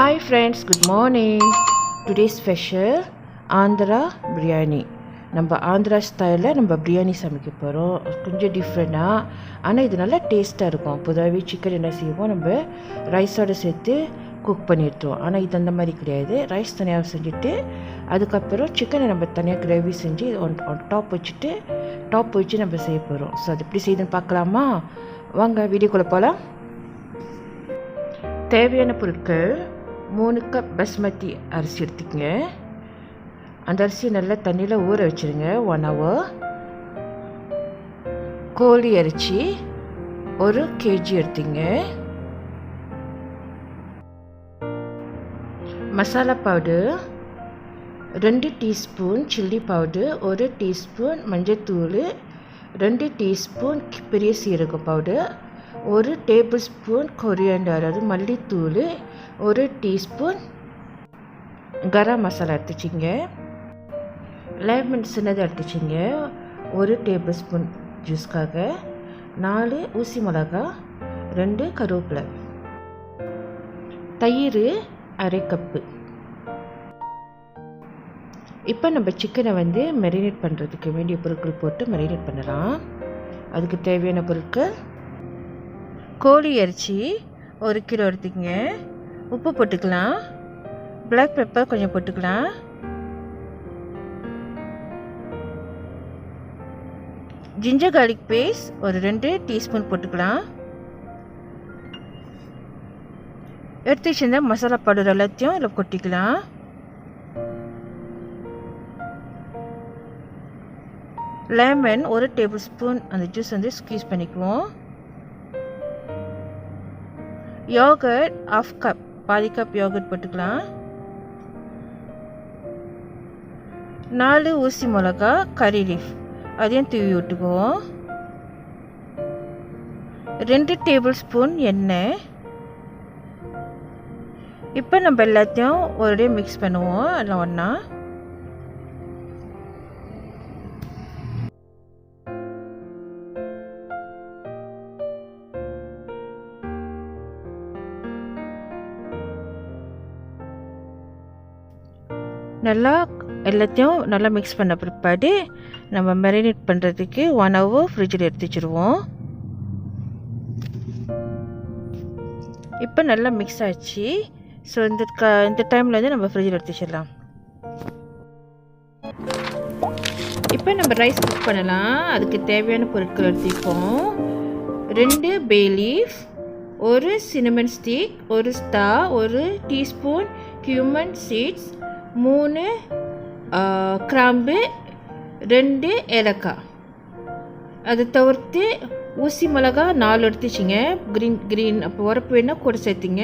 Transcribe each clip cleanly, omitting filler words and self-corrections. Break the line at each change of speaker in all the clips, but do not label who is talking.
Hi friends, good morning. Today's special Andhra Briyani. நம்ம ஆந்திரா ஸ்டைலில் நம்ம பிரியாணி சமைக்க போகிறோம். கொஞ்சம் டிஃப்ரெண்ட்டாக, ஆனால் இது நல்லா டேஸ்ட்டாக இருக்கும். பொதுவாகவே சிக்கன் என்ன செய்வோம், நம்ம ரைஸோடு சேர்த்து குக் பண்ணி எடுத்துவோம். ஆனால் இது அந்த மாதிரி கிடையாது. ரைஸ் தனியாக செஞ்சுட்டு அதுக்கப்புறம் சிக்கனை நம்ம தனியாக கிரேவி செஞ்சு டாப் வச்சு நம்ம செய்ய போகிறோம். ஸோ அது எப்படி செய்யுதுன்னு பார்க்கலாமா? வாங்க வீடியோக்குள்ளே போகலாம். தேவையான பொருட்கள்: 3 கப் பாஸ்மதி அரிசி எடுத்துக்கங்க. அந்த அரிசியை நல்லா தண்ணியில் ஊற வச்சுருங்க 1 hour. கோழி அரிசி 1 kg எடுத்துங்க. Masala powder 2 teaspoon chilli powder, 1 teaspoon மஞ்சத்தூள், 2 டீஸ்பூன் பெரிய சீரக பவுடர், 1 டேபிள் ஸ்பூன் கொரியாண்டர் அதாவது மல்லித்தூள், 1 டீஸ்பூன் கரம் மசாலா எடுத்துச்சிங்க. லெமன் சின்னதாக எடுத்துச்சிங்க 1 டேபிள் ஸ்பூன் ஜூஸ்க்காக, 4 ஊசி மிளகா, 2 கருவேப்பிலை, தயிர் 1/2 கப்பு. இப்போ நம்ம சிக்கனை மேரினேட் பண்ணுறதுக்கு வேண்டிய பொருட்கள் போட்டு மேரினேட் பண்ணலாம். அதுக்கு தேவையான பொருட்கள்: கோழி அரிசி 1 கிலோ எடுத்துக்கங்க. உப்பு போட்டுக்கலாம், பிளாக் பெப்பர் கொஞ்சம் போட்டுக்கலாம், ஜிஞ்சர் கார்லிக் பேஸ்ட் ஒரு 2 டீஸ்பூன் போட்டுக்கலாம். எடுத்து வச்சிருந்த மசாலா பவுடர் எல்லாத்தையும் இதில் கொட்டிக்கலாம். லெமன் 1 டேபிள் ஸ்பூன் அந்த ஜூஸ் ஸ்குவீஸ் பண்ணிக்குவோம். யோகர்ட் 1/2 கப், பாதி கப் யோகர்ட் போட்டுக்கலாம். 4 ஊசி மிளகா கறி லீஃப் அதையும் தூவி விட்டுக்குவோம். 2 டேபிள் ஸ்பூன் எண்ணெய். இப்போ நம்ம எல்லாத்தையும் ஒரே மிக்ஸ் பண்ணுவோம் எல்லாம் ஒன்றா. எல்லாத்தையும் நல்லா மிக்ஸ் பண்ண பிற்பாடு நம்ம மேரினேட் பண்ணுறதுக்கு 1 hour ஃப்ரிட்ஜில் எடுத்து வச்சுருவோம். இப்போ நல்லா மிக்ஸ் ஆச்சு. ஸோ இந்த டைமில் நம்ம ஃப்ரிட்ஜில் எடுத்து வச்சிடலாம். இப்போ நம்ம ரைஸ் குக் பண்ணலாம். அதுக்கு தேவையான பொருட்கள் எடுத்துப்போம்: 2 bay leaf, 1 cinnamon stick, 1 star, 1 teaspoon cumin seeds, 3 கிராம்பு, 2 ஏலக்காய். அதை தவிர்த்து ஊசி மிளகா 4 எடுத்துச்சிங்க. க்ரீன் அப்போ உரப்பு வேணால் கூட சேர்த்திங்க.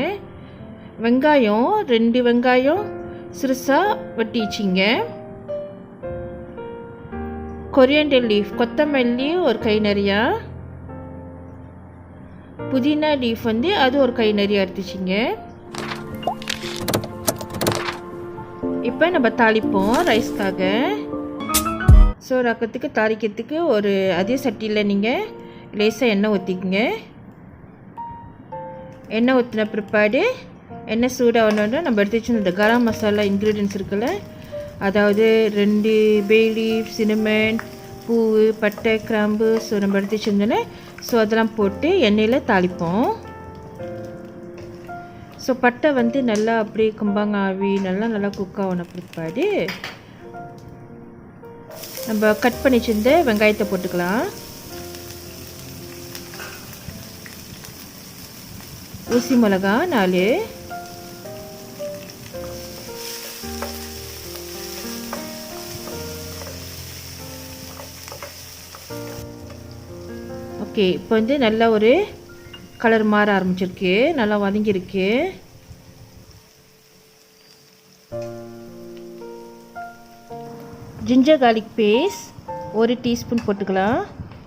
வெங்காயம் 2 வெங்காயம் சிறுசாக வெட்டிச்சிங்க. கொரியாண்டர் லீஃப் கொத்தமல்லி ஒரு கை நிறையா, புதினா லீஃப் அது ஒரு கை நிறையா எடுத்துச்சிங்க. இப்போ நம்ம தாளிப்போம் ரைஸ்க்காக. ஸோ ரக்கத்துக்கு தாளிக்கிறதுக்கு ஒரு அதே சட்டியில் நீங்கள் லேசாக எண்ணெய் ஊற்றிக்குங்க. எண்ணெய் ஊற்றின பிற்பாடு எண்ணெய் சூடாக ஒன்று நம்ம எடுத்து வச்சு இந்த கரம் மசாலா இன்க்ரீடியன்ஸ் இருக்குல்ல, அதாவது 2 பே லீஃப், சினமன், பூ, பட்டை, கிராம்பு, ஸோ நம்ம எடுத்து வச்சுருந்தோன்னே ஸோ அதெல்லாம் போட்டு எண்ணெயில் தாளிப்போம். ஸோ பட்டை நல்லா அப்படியே கும்பாங்க ஆவி நல்லா குக் ஆகணும் பிற்பாடு நம்ம கட் பண்ணி வச்சிருந்த வெங்காயத்தை போட்டுக்கலாம். ஊசி மிளகா 4, ஓகே. இப்போ நல்லா ஒரு கலர் மாற ஆரம்பிச்சிருக்கு, நல்லா வதங்கியிருக்கு. ஜிஞ்சர் கார்லிக் பேஸ்ட் 1 டீஸ்பூன் போட்டுக்கலாம்.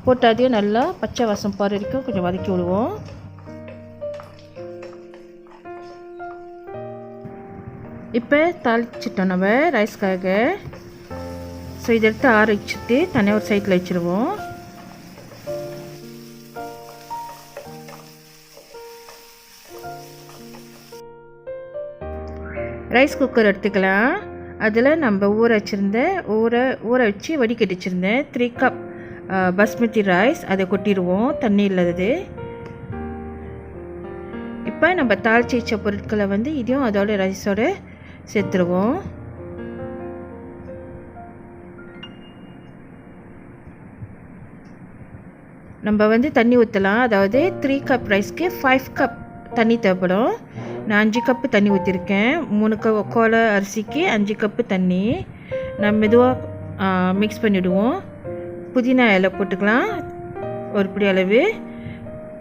போட்டு அதையும் நல்லா பச்சை வாசம் போகிற வரைக்கும் கொஞ்சம் வதக்கி விடுவோம். இப்போ தாளிச்சிட்டோம் நம்ம ரைஸ்க்காக. ஸோ இதை எடுத்து ஆற வச்சுட்டு தனியாக ஒரு சைடில் வச்சுருவோம். ரைஸ் குக்கர் எடுத்துக்கலாம். அதில் நம்ம ஊற வச்சு வடிகட்டி வச்சுருந்தேன் 3 கப் பாஸ்மதி ரைஸ் அதை கொட்டிடுவோம், தண்ணி இல்லாதது. இப்போ நம்ம தாளிச்சு வச்ச பொருட்களை வந்து இதையும் அதோட ரைஸோடு சேர்த்துருவோம். நம்ம வந்து தண்ணி ஊற்றலாம். அதாவது 3 கப் ரைஸ்க்கு 5 கப் தண்ணி தேவைப்படும். நான் 5 கப்பு தண்ணி ஊற்றிருக்கேன். 3 கோலை அரிசிக்கு 5 கப்பு தண்ணி. நம்ம மெதுவாக மிக்ஸ் பண்ணிவிடுவோம். புதினா இலை போட்டுக்கலாம், ஒரு பிடி அளவு.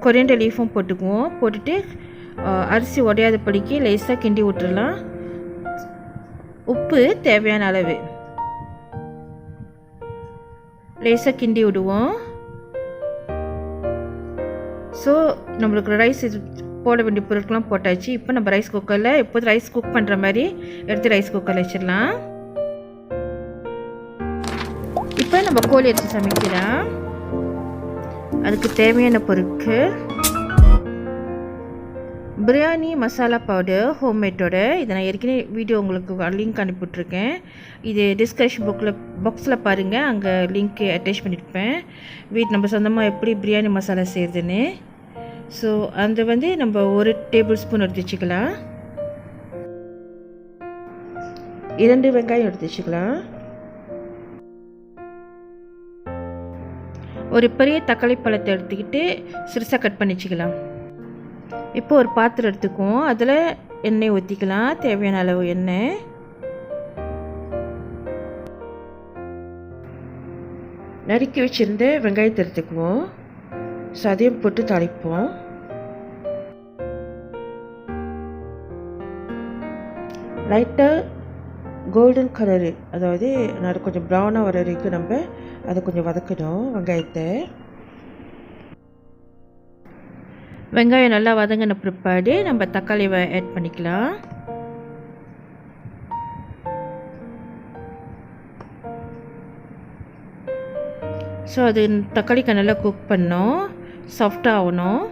கொரியண்டர் லீஃபும் போட்டுக்குவோம். போட்டுட்டு அரிசி உடையாத படிக்கு லேசாக கிண்டி விட்டுடலாம். உப்பு தேவையான அளவு லேசாக கிண்டி விடுவோம். ஸோ நம்மளுக்கு ரைஸ் போட வேண்டிய பொருட்கள்லாம் போட்டாச்சு. இப்போ நம்ம ரைஸ் குக்கரில் எப்போது ரைஸ் குக் பண்ணுற மாதிரி எடுத்து ரைஸ் குக்கரில் வச்சிடலாம். இப்போ நம்ம கோழி அரிசி சமைக்கலாம். அதுக்கு தேவையான பொருட்கள் பிரியாணி மசாலா பவுடர் ஹோம்மேட்டோட. இதை நான் ஏற்கனவே வீடியோ உங்களுக்கு லிங்க் அனுப்பிவிட்ருக்கேன். இது டிஸ்கிரிப்ஷன் பாக்ஸில் பாருங்கள், அங்கே லிங்க் அட்டாச் பண்ணியிருப்பேன். நம்ம சொந்தமாக எப்படி பிரியாணி மசாலா செய்கிறதுன்னு. ஸோ அந்த வந்து நம்ம 1 டேபிள் ஸ்பூன் எடுத்து வச்சுக்கலாம். 2 வெங்காயம் எடுத்து வச்சுக்கலாம். ஒரு பெரிய தக்காளி பழத்தை எடுத்துக்கிட்டு சிறுசாக கட் பண்ணி வச்சுக்கலாம். இப்போ ஒரு பாத்திரம் எடுத்துக்குவோம். அதில் எண்ணெய் ஊற்றிக்கலாம், தேவையான அளவு எண்ணெய். நறுக்கி வச்சுருந்த வெங்காயத்தை எடுத்துக்குவோம். ஸோ அதையும் போட்டு தாளிப்போம். லைட்டாக கோல்டன் கலரு, அதாவது நான் கொஞ்சம் ப்ரௌனாக வர வரைக்கும் நம்ம அதை கொஞ்சம் வதக்கணும். வெங்காயத்தை வெங்காயம் நல்லா வதங்கின பிற்பாடு நம்ம தக்காளியை ஆட் பண்ணிக்கலாம். ஸோ அது தக்காளிக்கு நல்லா குக் பண்ணோம், சாஃப்டாக ஆகணும்.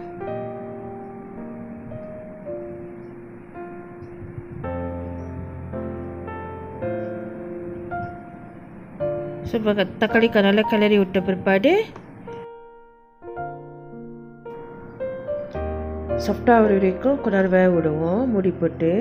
ஸோ இப்போ தக்காளிக்கு நல்லா கிளறி விட்ட பிற்பாடு சாஃப்டாக ஆகிற வரைக்கும் கொஞ்ச நேரம் வேக விடுவோம் மூடி போட்டு.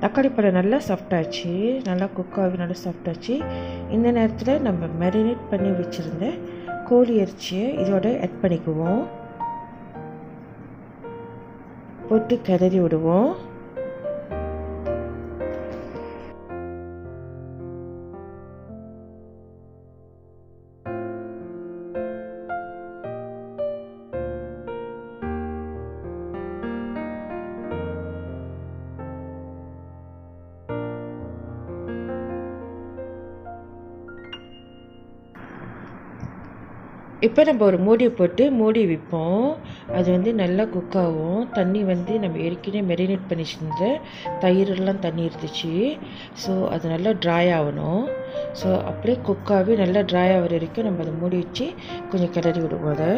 தக்காளி பழம் நல்லா சாஃப்டாச்சு, நல்லா குக்காகி நல்லா சாஃப்டாச்சு. இந்த நேரத்தில் நம்ம மேரினேட் பண்ணி வச்சுருந்த கோழி இறைச்சியை இதோட ஆட் பண்ணிக்குவோம். போட்டு கிளறி விடுவோம். இப்போ நம்ம ஒரு மூடியை போட்டு மூடி வைப்போம். அது வந்து நல்லா குக் ஆகும். தண்ணி வந்து நம்ம ஏற்கனவே மெரினேட் பண்ணி வச்சுருந்த தயிரெல்லாம் தண்ணி இருந்துச்சு. ஸோ அது நல்லா ட்ரை ஆகணும். ஸோ அப்படியே குக்காகவே நல்லா ட்ரை ஆகிற வரைக்கும் நம்ம அதை மூடி வச்சு கொஞ்சம் கிளறி விடுவோம். அதை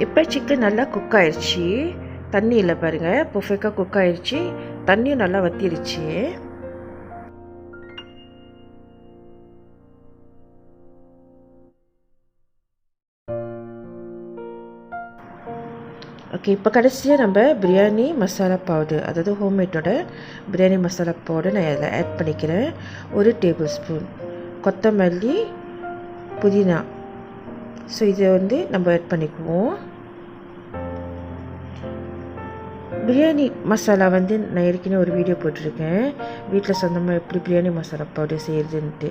இப்போ சிக்கன் நல்லா குக் ஆயிடுச்சு. தண்ணி இல்லை பாருங்கள், பர்ஃபெக்டாக குக் ஆயிடுச்சு. தண்ணியும் நல்லா வத்திருச்சு. ஓகே, இப்போ கடைசியாக நம்ம பிரியாணி மசாலா பவுடர், அதாவது ஹோம்மேட்டோட பிரியாணி மசாலா பவுடர் நான் அதில் ஆட் பண்ணிக்கிறேன். 1 டேபிள் ஸ்பூன் கொத்தமல்லி, புதினா. ஸோ இதை நம்ம ஆட் பண்ணிக்குவோம். பிரியாணி மசாலா நான் ஏற்கனவே ஒரு வீடியோ போட்டிருக்கேன், வீட்டில் சொந்தமாக எப்படி பிரியாணி மசாலா பவுடர் செய்கிறதுன்ட்டு.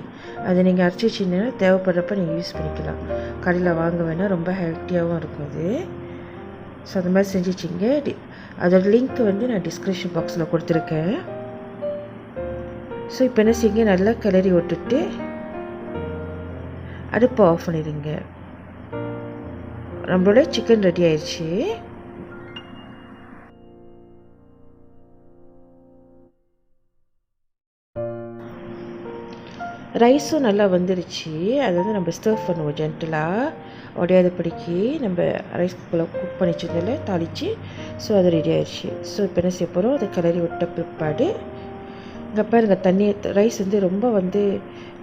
அதை நீங்கள் அரைச்சி வச்சிங்கன்னா தேவைப்படுறப்ப நீங்கள் யூஸ் பண்ணிக்கலாம். கடையில் வாங்க வேணால், ரொம்ப ஹெல்த்தியாகவும் இருக்கும் அது. ஸோ அந்த மாதிரி செஞ்சு வச்சிங்க. அதோட லிங்க் நான் டிஸ்கிரிப்ஷன் பாக்ஸில் கொடுத்துருக்கேன். ஸோ இப்போ என்ன செய்யுங்க, நல்லா கிளறி விட்டுட்டு அடுப்பை ஆஃப் பண்ணிடுங்க. நம்மளோட சிக்கன் ரெடி ஆயிடுச்சு. ரைஸும் நல்லா வந்துருச்சு. அதை நம்ம ஸ்டர்வ் பண்ணுவோம் ஜென்டலாக, உடையாத படிக்கு நம்ம ரைஸ் குக்கரில் குக் பண்ணி வச்சதில் தாளித்து. ஸோ அது ரெடி ஆயிடுச்சு. ஸோ இப்போ என்ன செய்ய போகிறோம், அதை கிளறி விட்ட பிற்பாடு இங்கே பாருங்கள், தண்ணி ரைஸ் ரொம்ப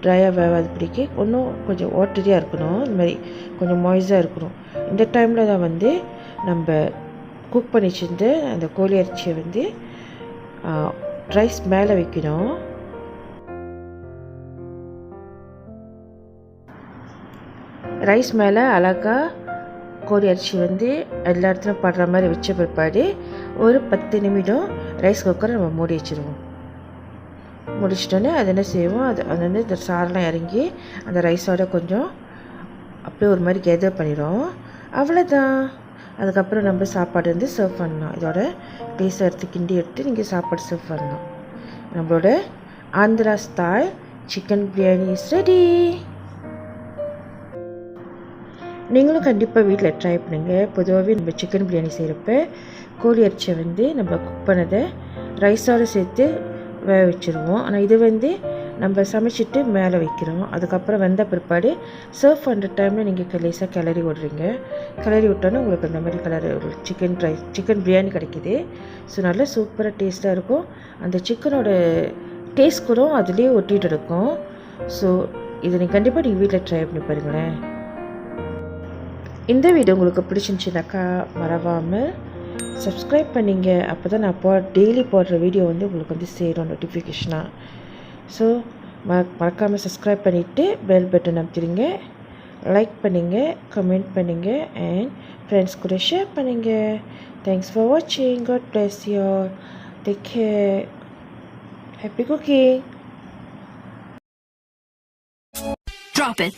ட்ரையாக வேகாத பிடிக்கு, இன்னும் கொஞ்சம் வாட்டரியாக இருக்கணும். இந்த மாதிரி கொஞ்சம் மாய்ஸாக இருக்கணும். இந்த டைமில் தான் நம்ம குக் பண்ணி வச்சுருந்து அந்த கோழி இறைச்சியை ரைஸ் மேலே வைக்கணும். ரைஸ் மேலே அழகாக கோழி அரிசி எல்லா இடத்துலையும் படுற மாதிரி வச்ச பிற்பாடு ஒரு 10 நிமிடம் ரைஸ் குக்கரை நம்ம மூடி வச்சுருவோம். முடிச்சிட்டோன்னே அது என்ன செய்வோம், அது இந்த சாரெலாம் இறங்கி அந்த ரைஸோட கொஞ்சம் அப்படியே ஒரு மாதிரி கெதர் பண்ணிடும். அவ்வளோதான். அதுக்கப்புறம் நம்ம சாப்பாடு சர்வ் பண்ணலாம். இதோட பீஸை கிண்டி எடுத்து நீங்கள் சாப்பாடு சர்வ் பண்ணலாம். நம்மளோட Andhra style chicken biryani is ready. நீங்களும் கண்டிப்பாக வீட்டில் ட்ரை பண்ணுங்கள். பொதுவாகவே நம்ம சிக்கன் பிரியாணி செய்கிறப்ப கோழி அரிசியை நம்ம குக் பண்ணதை ரைஸோடு சேர்த்து வேக வச்சுருவோம். ஆனால் இது நம்ம சமைச்சிட்டு மேலே வைக்கிறோம். அதுக்கப்புறம் வெந்த பிற்பாடு சர்வ் பண்ணுற டைமில் நீங்கள் லேசாக கிளறி விட்றீங்க. கிளறி விட்டோன்னே உங்களுக்கு இந்த மாதிரி ஒரு சிக்கன் பிரியாணி கிடைக்கிது. ஸோ நல்லா சூப்பராக டேஸ்ட்டாக இருக்கும். அந்த சிக்கனோட டேஸ்ட் கூட அதுலேயே ஒட்டிகிட்டு இருக்கும். ஸோ இதை நீங்கள் கண்டிப்பாக நீங்கள் வீட்டில் ட்ரை பண்ணி பாருங்களேன். இந்த வீடியோ உங்களுக்கு பிடிச்சிருந்துச்சுனாக்கா மறவாமல் சப்ஸ்கிரைப் பண்ணிங்க. அப்போ தான் நான் டெய்லி போடுற வீடியோ உங்களுக்கு சேரும் நோட்டிஃபிகேஷனாக. ஸோ மறக்காமல் சப்ஸ்கிரைப் பண்ணிவிட்டு பெல் பட்டன் அமுத்திடுங்க. லைக் பண்ணுங்கள், கமெண்ட் பண்ணுங்கள், அண்ட் ஃப்ரெண்ட்ஸ் கூட ஷேர் பண்ணுங்கள். தேங்க்ஸ் ஃபார் வாட்சிங். God bless you all. Take care. Happy cooking.
Drop it.